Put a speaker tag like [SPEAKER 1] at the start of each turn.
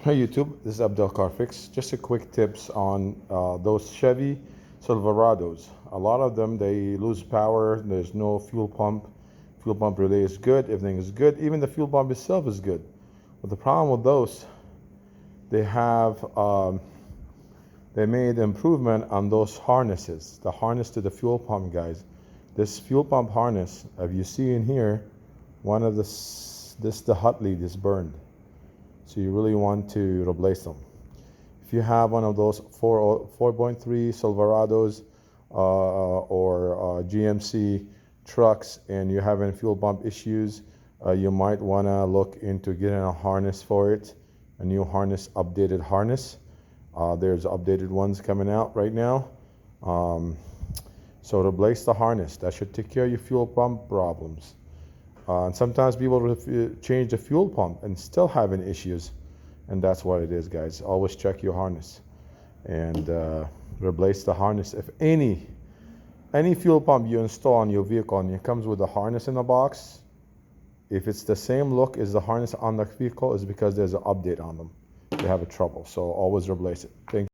[SPEAKER 1] Hey YouTube, this is Abdel Carfix. Just a quick tips on those Chevy Silverados. A lot of them, they lose power. There's no fuel pump. Fuel pump relay is good. Everything is good. Even the fuel pump itself is good. But the problem with those, they have they made improvement on those harnesses. The harness to the fuel pump, guys. This fuel pump harness, if you see in here, one of the hot lead is burned. So you really want to replace them. If you have one of those 4.3 Silverados or GMC trucks and you're having fuel pump issues, you might want to look into getting a harness for it, a new harness, updated harness. There's updated ones coming out right now. So replace the harness. That should take care of your fuel pump problems. And sometimes people change the fuel pump and still having issues, and that's what it is, guys. Always check your harness and replace the harness. If any fuel pump you install on your vehicle and it comes with a harness in the box, if it's the same look as the harness on the vehicle, it's because there's an update on them. They have a trouble, so always replace it. Thank you.